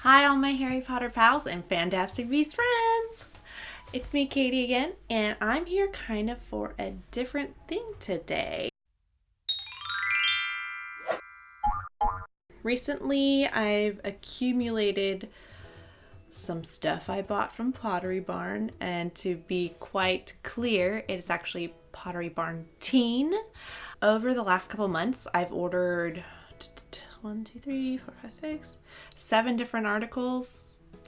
Hi all my Harry Potter pals and Fantastic Beasts friends! It's me, Katie, again, and I'm here kind of for a different thing today. Recently, I've accumulated some stuff I bought from Pottery Barn, and to be quite clear, it's actually Pottery Barn Teen. Over the last couple months, I've ordered 7 different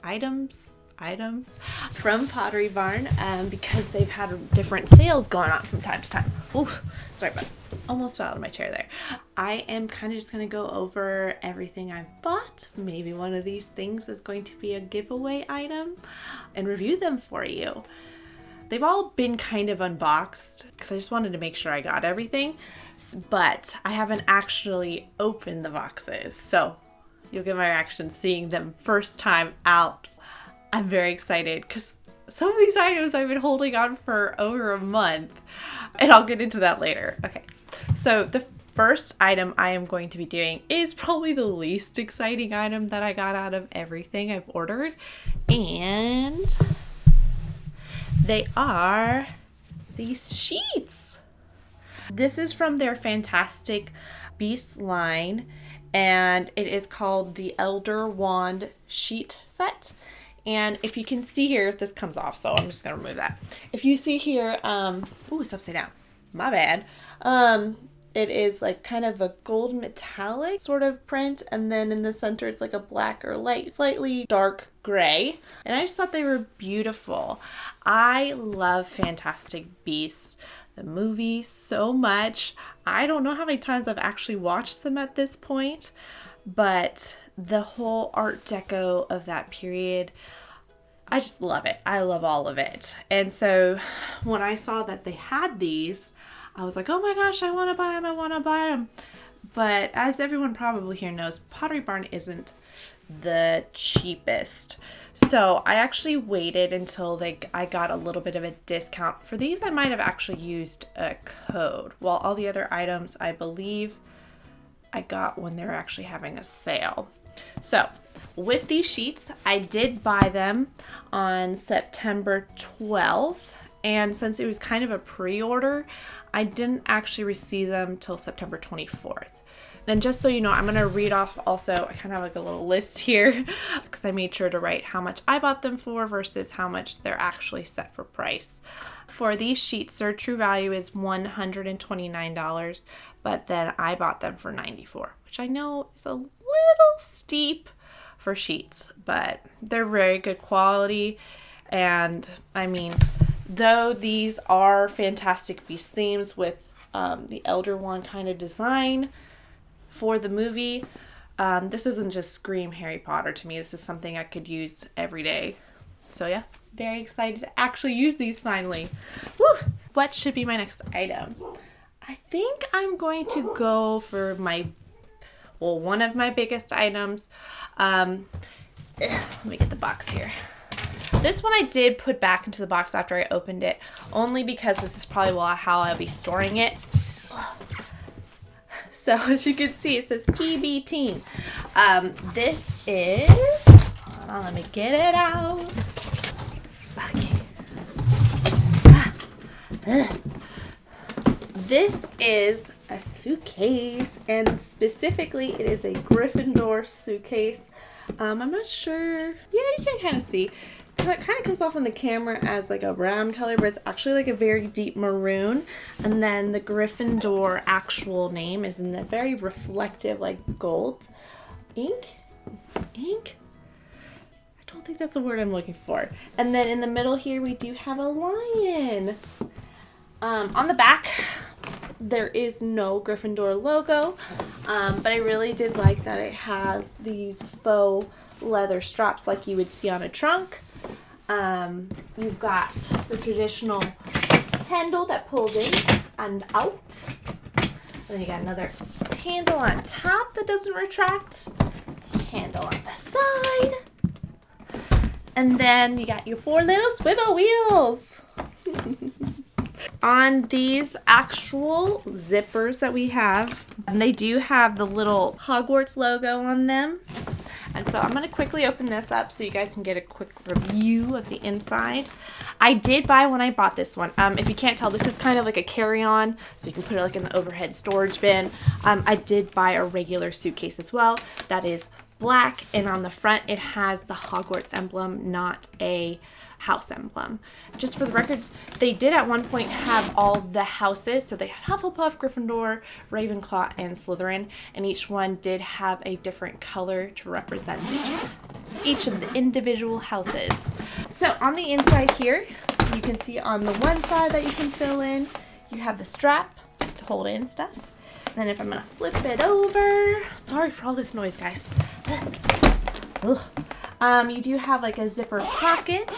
items from Pottery Barn because they've had different sales going on from time to time. Oof, sorry about almost fell out of my chair there. I am kind of just going to go over everything I've bought. Maybe one of these things is going to be a giveaway item and review them for you. They've all been kind of unboxed because I just wanted to make sure I got everything, but I haven't actually opened the boxes. So you'll get my reaction seeing them first time out. I'm very excited because some of these items I've been holding on for over a month, and I'll get into that later. Okay, so the first item I am going to be doing is probably the least exciting item that I got out of everything I've ordered, and they are these sheets. This is from their Fantastic Beasts line, and it is called the Elder Wand Sheet Set. And if you can see here, this comes off, so I'm just gonna remove that. If you see here, ooh, it's upside down. My bad. It is like kind of a gold metallic sort of print, and then in the center it's like a black or light, slightly dark gray. And I just thought they were beautiful. I love Fantastic Beasts, the movie, so much. I don't know how many times I've actually watched them at this point, but the whole art deco of that period, I just love it. I love all of it. And so when I saw that they had these, I was like, oh my gosh, I want to buy them. I want to buy them. But as everyone probably here knows, Pottery Barn isn't the cheapest. So I actually waited until I got a little bit of a discount. For these, I might have actually used a code, while all the other items, I believe, I got when they were actually having a sale. So with these sheets, I did buy them on September 12th. And since it was kind of a pre-order, I didn't actually receive them till September 24th. Then just so you know, I'm going to read off also, I kind of have like a little list here because I made sure to write how much I bought them for versus how much they're actually set for price. For these sheets, their true value is $129, but then I bought them for $94, which I know is a little steep for sheets, but they're very good quality. And I mean, though these are Fantastic Beasts themes with the Elder Wand kind of design for the movie, this isn't just Scream Harry Potter to me. This is something I could use every day. So yeah, very excited to actually use these finally. Woo! What should be my next item? I think I'm going to go for one of my biggest items. Let me get the box here. This one I did put back into the box after I opened it, only because this is probably how I'll be storing it. So as you can see, it says PB Teen. This is, hold on, let me get it out. Okay. This is a suitcase, and specifically it is a Gryffindor suitcase. I'm not sure. Yeah, you can kind of see. Because it kind of comes off on the camera as like a brown color, but it's actually like a very deep maroon. And then the Gryffindor actual name is in the very reflective, like gold ink. I don't think that's the word I'm looking for. And then in the middle here, we do have a lion. On the back, there is no Gryffindor logo, but I really did like that it has these faux leather straps like you would see on a trunk. You've got the traditional handle that pulls in and out. And then you got another handle on top that doesn't retract. Handle on the side. And then you got your 4 little swivel wheels. On these actual zippers that we have, and they do have the little Hogwarts logo on them. And So I'm going to quickly open this up so you guys can get a quick review of the inside. I did buy when I bought this one. If you can't tell, this is kind of like a carry-on, so you can put it like in the overhead storage bin. I did buy a regular suitcase as well. That is black, and on the front it has the Hogwarts emblem, not a house emblem. Just for the record, they did at one point have all the houses, so they had Hufflepuff, Gryffindor, Ravenclaw, and Slytherin, and each one did have a different color to represent each of the individual houses. So on the inside here, you can see on the one side that you can fill in, you have the strap to hold in stuff. And then if I'm gonna flip it over, sorry for all this noise, guys. You do have like a zipper pocket.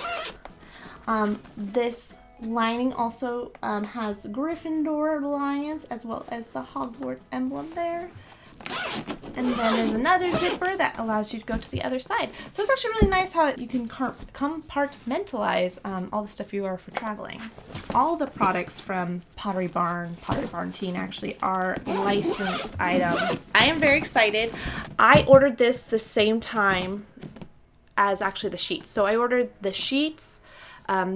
This lining also has Gryffindor lions as well as the Hogwarts emblem there. And then there's another zipper that allows you to go to the other side. So it's actually really nice how you can compartmentalize all the stuff you are for traveling. All the products from Pottery Barn Teen actually are licensed items. I am very excited. I ordered this the same time as actually the sheets. So I ordered the sheets,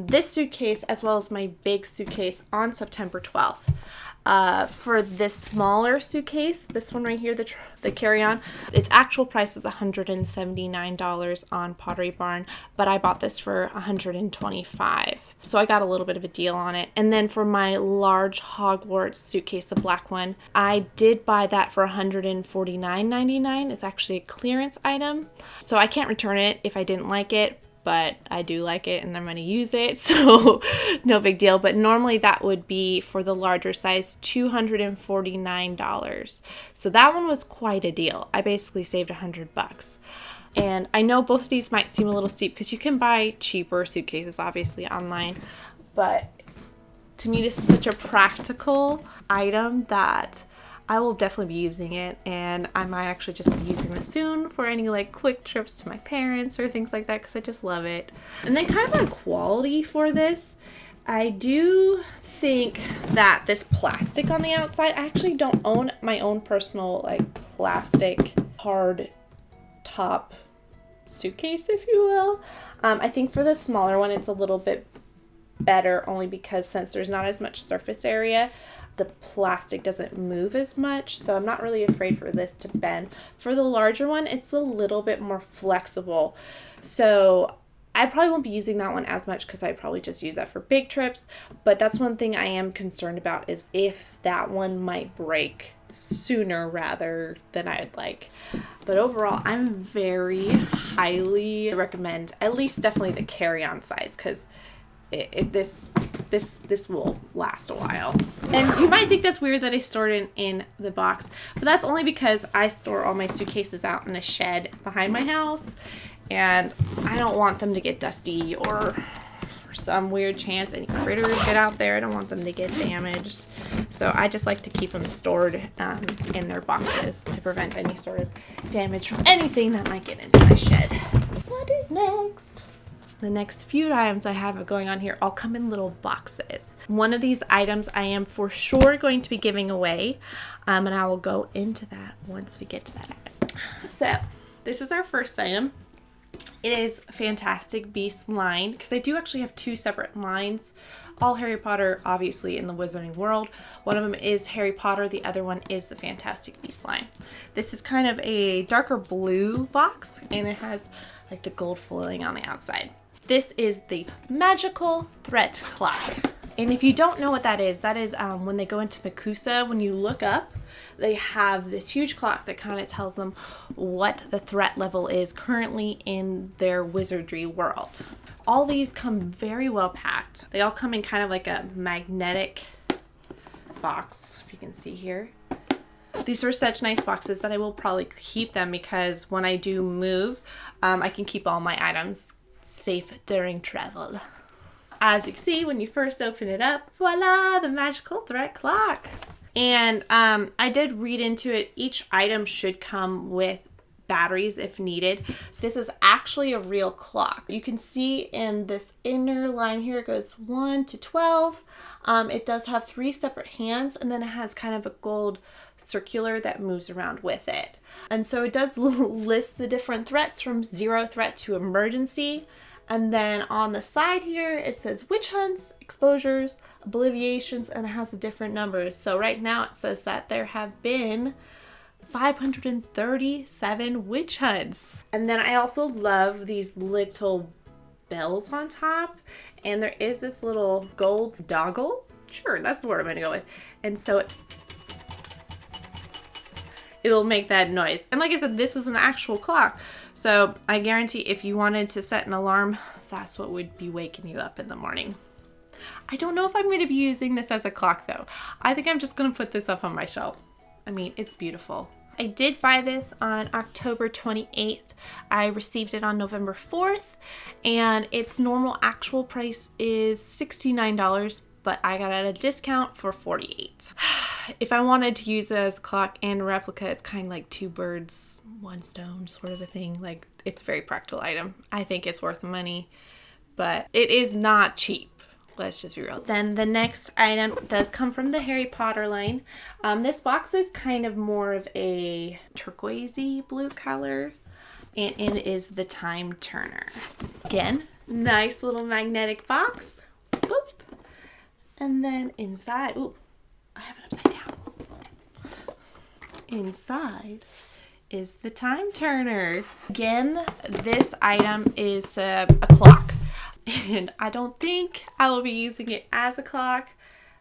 this suitcase, as well as my big suitcase on September 12th. For this smaller suitcase, this one right here, the carry-on, its actual price is $179 on Pottery Barn, but I bought this for $125. So I got a little bit of a deal on it. And then for my large Hogwarts suitcase, the black one, I did buy that for $149.99. It's actually a clearance item. So I can't return it if I didn't like it, but I do like it and I'm going to use it, so no big deal. But normally that would be, for the larger size, $249. So that one was quite a deal. I basically saved $100. And I know both of these might seem a little steep because you can buy cheaper suitcases obviously online, but to me this is such a practical item that I will definitely be using it, and I might actually just be using this soon for any like quick trips to my parents or things like that because I just love it. And then kind of on quality for this, I do think that this plastic on the outside, I actually don't own my own personal like plastic hard top suitcase, if you will. I think for the smaller one it's a little bit better only because since there's not as much surface area, the plastic doesn't move as much, so I'm not really afraid for this to bend. For the larger one, it's a little bit more flexible, so I probably won't be using that one as much because I probably just use that for big trips, but that's one thing I am concerned about, is if that one might break sooner rather than I'd like. But overall, I'm very highly recommend at least definitely the carry-on size, because this will last a while. And you might think that's weird that I stored it in the box, but that's only because I store all my suitcases out in a shed behind my house, and I don't want them to get dusty, or for some weird chance any critters get out there, I don't want them to get damaged. So I just like to keep them stored in their boxes to prevent any sort of damage from anything that might get into my shed. What is next? The next few items I have going on here all come in little boxes. One of these items I am for sure going to be giving away, and I will go into that once we get to that item. So this is our first item. It is Fantastic Beasts line, because I do actually have two separate lines. All Harry Potter, obviously, in the Wizarding world. One of them is Harry Potter, the other one is the Fantastic Beasts line. This is kind of a darker blue box, and it has like the gold foiling on the outside. This is the Magical Threat Clock. And if you don't know what that is when they go into Makusa, when you look up, they have this huge clock that kind of tells them what the threat level is currently in their wizardry world. All these come very well packed. They all come in kind of like a magnetic box, if you can see here. These are such nice boxes that I will probably keep them, because when I do move, I can keep all my items safe during travel. As you can see, when you first open it up, voila, the Magical Threat Clock. And I did read into it, each item should come with batteries if needed. So this is actually a real clock. You can see in this inner line here, it goes 1 to 12. It does have 3 separate hands, and then it has kind of a gold circular that moves around with it. And so it does list the different threats from 0 threat to emergency. And then on the side here, it says witch hunts, exposures, obliviations, and it has the different numbers. So right now it says that there have been 537 witch hunts. And then I also love these little bells on top. And there is this little gold doggle. Sure, that's the word I'm going to go with. And so it'll make that noise. And like I said, this is an actual clock. So I guarantee if you wanted to set an alarm, that's what would be waking you up in the morning. I don't know if I'm going to be using this as a clock though. I think I'm just going to put this up on my shelf. I mean, it's beautiful. I did buy this on October 28th. I received it on November 4th, and its normal actual price is $69, but I got it at a discount for $48. If I wanted to use it as a clock and replica, it's kind of like 2 birds, 1 stone sort of a thing. Like, it's a very practical item. I think it's worth the money, but it is not cheap. Let's just be real. Then the next item does come from the Harry Potter line. This box is kind of more of a turquoisey blue color, and it is the time turner. Again, nice little magnetic box. Boop. And then inside, ooh, I have it upside down. Inside is the time turner. Again, this item is a clock. And I don't think I will be using it as a clock.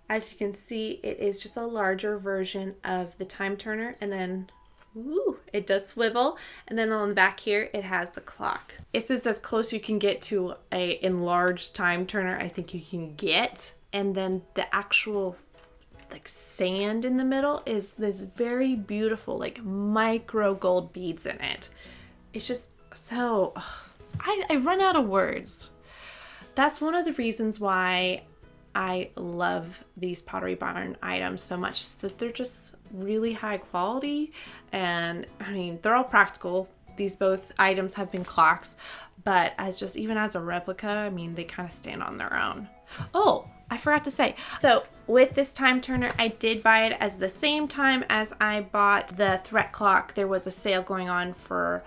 As you can see, it is just a larger version of the time turner. And then, ooh, it does swivel. And then on the back here, it has the clock. This is as close you can get to a enlarged time turner I think you can get. And then the actual like sand in the middle is this very beautiful like micro gold beads in it. It's just so, I run out of words. That's one of the reasons why I love these Pottery Barn items so much, is that they're just really high quality. And I mean, they're all practical. These both items have been clocks, but even as a replica, I mean, they kind of stand on their own. Oh, I forgot to say. So with this time turner, I did buy it as the same time as I bought the threat clock. There was a sale going on for,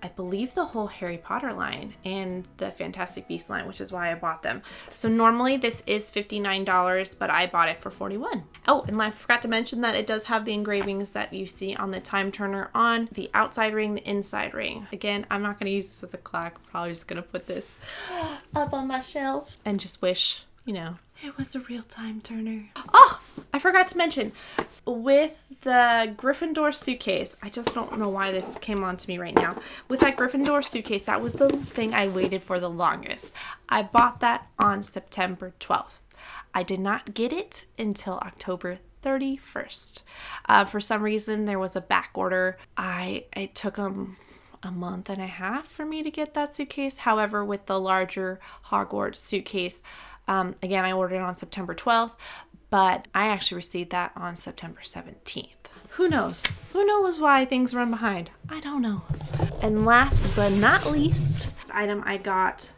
I believe, the whole Harry Potter line and the Fantastic Beasts line, which is why I bought them. So normally this is $59, but I bought it for $41. Oh, and I forgot to mention that it does have the engravings that you see on the time turner on the outside ring, the inside ring. Again, I'm not going to use this as a clock. I'm probably just going to put this up on my shelf and just wish, you know, it was a real time turner. Oh, I forgot to mention, with the Gryffindor suitcase, I just don't know why this came on to me right now. With that Gryffindor suitcase, that was the thing I waited for the longest. I bought that on September 12th. I did not get it until October 31st. For some reason, there was a back order. It took them a month and a half for me to get that suitcase. However, with the larger Hogwarts suitcase, again, I ordered it on September 12th, but I actually received that on September 17th. Who knows? Who knows why things run behind? I don't know. And last but not least, this item I got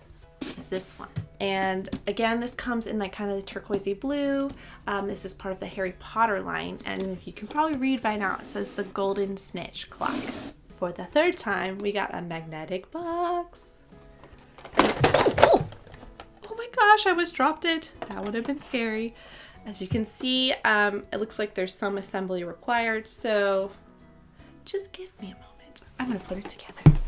is this one. And again, this comes in like kind of the turquoisey blue. This is part of the Harry Potter line, and you can probably read by now, it says the Golden Snitch clock. For the 3rd time, we got a magnetic box. Oh my gosh, I almost dropped it. That would have been scary. As you can see, it looks like there's some assembly required, so just give me a moment. I'm gonna put it together.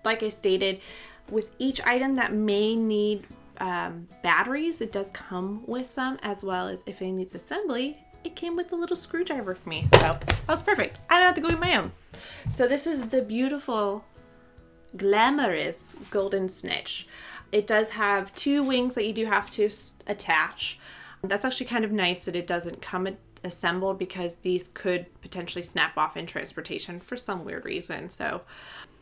Like I stated, with each item that may need batteries, it does come with some, as well as if it needs assembly, it came with a little screwdriver for me. So that was perfect. I didn't have to go get my own. So this is the beautiful, glamorous Golden Snitch. It does have 2 wings that you do have to attach. That's actually kind of nice that it doesn't come assembled, because these could potentially snap off in transportation for some weird reason. So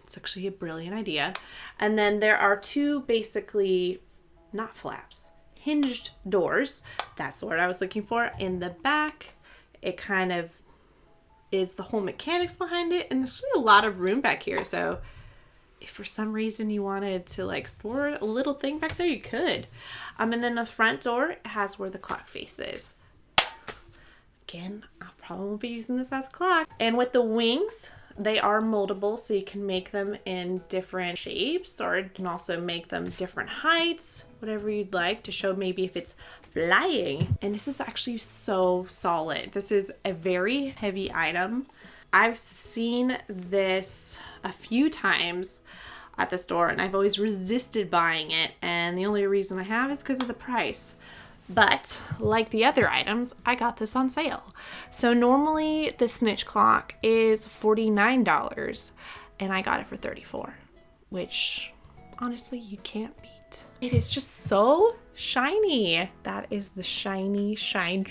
it's actually a brilliant idea. And then there are 2 basically, not flaps, hinged doors. That's the word I was looking for. In the back, it kind of is the whole mechanics behind it. And there's actually a lot of room back here. So if for some reason you wanted to like store a little thing back there, you could. And then the front door has where the clock faces. Again, I probably won't be using this as a clock. And with the wings, they are moldable, so you can make them in different shapes, or you can also make them different heights, whatever you'd like to show maybe if it's flying. And this is actually so solid. This is a very heavy item. I've seen this a few times at the store and I've always resisted buying it, and the only reason I have is because of the price. But like the other items, I got this on sale. So normally the Snitch clock is $49 and I got it for $34, which honestly you can't beat. It is just so shiny. That is the shiny, shine.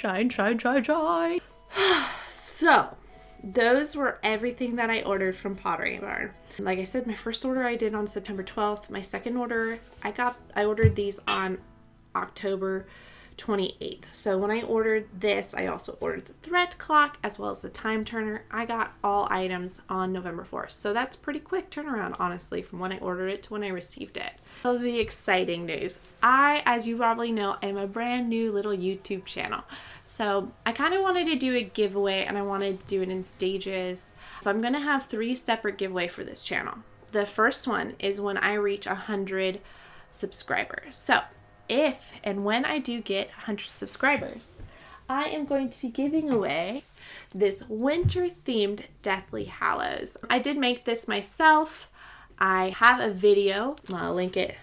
So those were everything that I ordered from Pottery Barn. Like I said, my first order I did on September 12th. My second order, I ordered these on October 28th. So when I ordered this, I also ordered the thread clock as well as the time turner. I got all items on November 4th. So that's pretty quick turnaround, honestly, from when I ordered it to when I received it. So the exciting news. I, as you probably know, am a brand new little YouTube channel. So I kind of wanted to do a giveaway and I wanted to do it in stages. So I'm going to have 3 separate giveaways for this channel. The first one is when I reach 100 subscribers. So if and when I do get 100 subscribers, I am going to be giving away this winter themed Deathly Hallows. I did make this myself. I have a video, I'll link it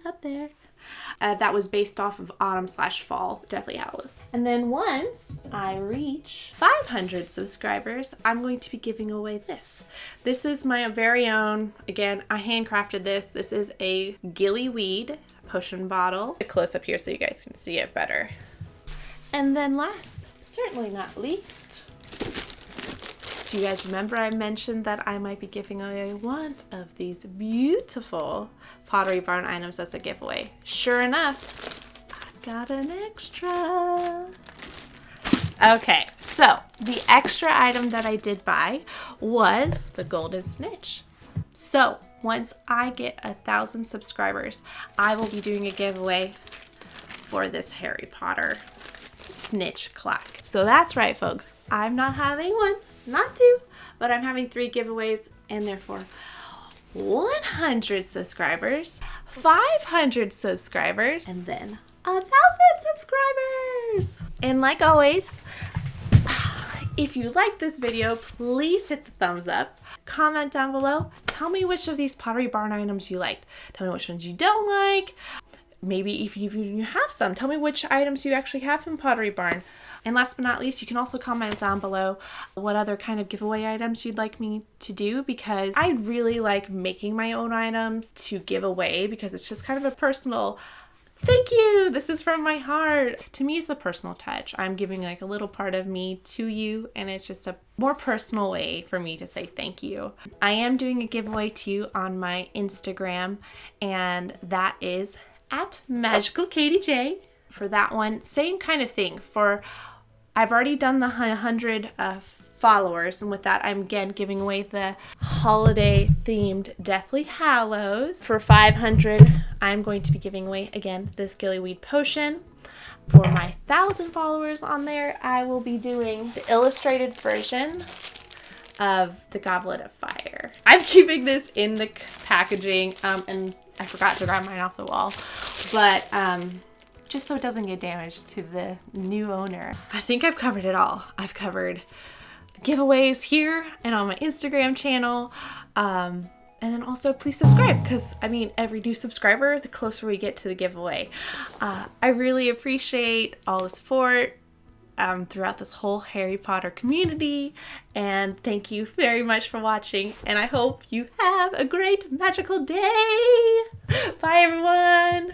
up there, that was based off of autumn/fall Deathly Hallows. And then once I reach 500 subscribers, I'm going to be giving away this. This is my very own, again, I handcrafted this. This is a gillyweed potion bottle. A close up here so you guys can see it better. And then last, certainly not least, do you guys remember I mentioned that I might be giving away one of these beautiful Pottery Barn items as a giveaway? Sure enough, I've got an extra. Okay, so the extra item that I did buy was the golden snitch. So once I get 1,000 subscribers, I will be doing a giveaway for this Harry Potter snitch clock. So that's right, folks. I'm not having one, not 2, but I'm having 3 giveaways, and therefore 100 subscribers, 500 subscribers, and then 1,000 subscribers. And like always, if you like this video, please hit the thumbs up. Comment down below. Tell me which of these Pottery Barn items you liked. Tell me which ones you don't like. Maybe if you have some, tell me which items you actually have from Pottery Barn. And last but not least, you can also comment down below what other kind of giveaway items you'd like me to do, because I really like making my own items to give away because it's just kind of a personal thank you. This is from my heart. To me, it's a personal touch. I'm giving like a little part of me to you, and it's just a more personal way for me to say thank you. I am doing a giveaway too on my Instagram, and that is at MagicalKatieJ. For that one, same kind of thing. I've already done the 100 followers, and with that, I'm again giving away the holiday themed Deathly Hallows. For 500, I'm going to be giving away again this gillyweed potion. For my 1,000 followers on there, I will be doing the illustrated version of the Goblet of Fire. I'm keeping this in the packaging, and I forgot to grab mine off the wall, but just so it doesn't get damaged to the new owner. I think I've covered it all. I've covered giveaways here and on my Instagram channel, and then also please subscribe, because I mean, every new subscriber, the closer we get to the giveaway. I really appreciate all the support throughout this whole Harry Potter community, and thank you very much for watching, and I hope you have a great magical day. Bye everyone.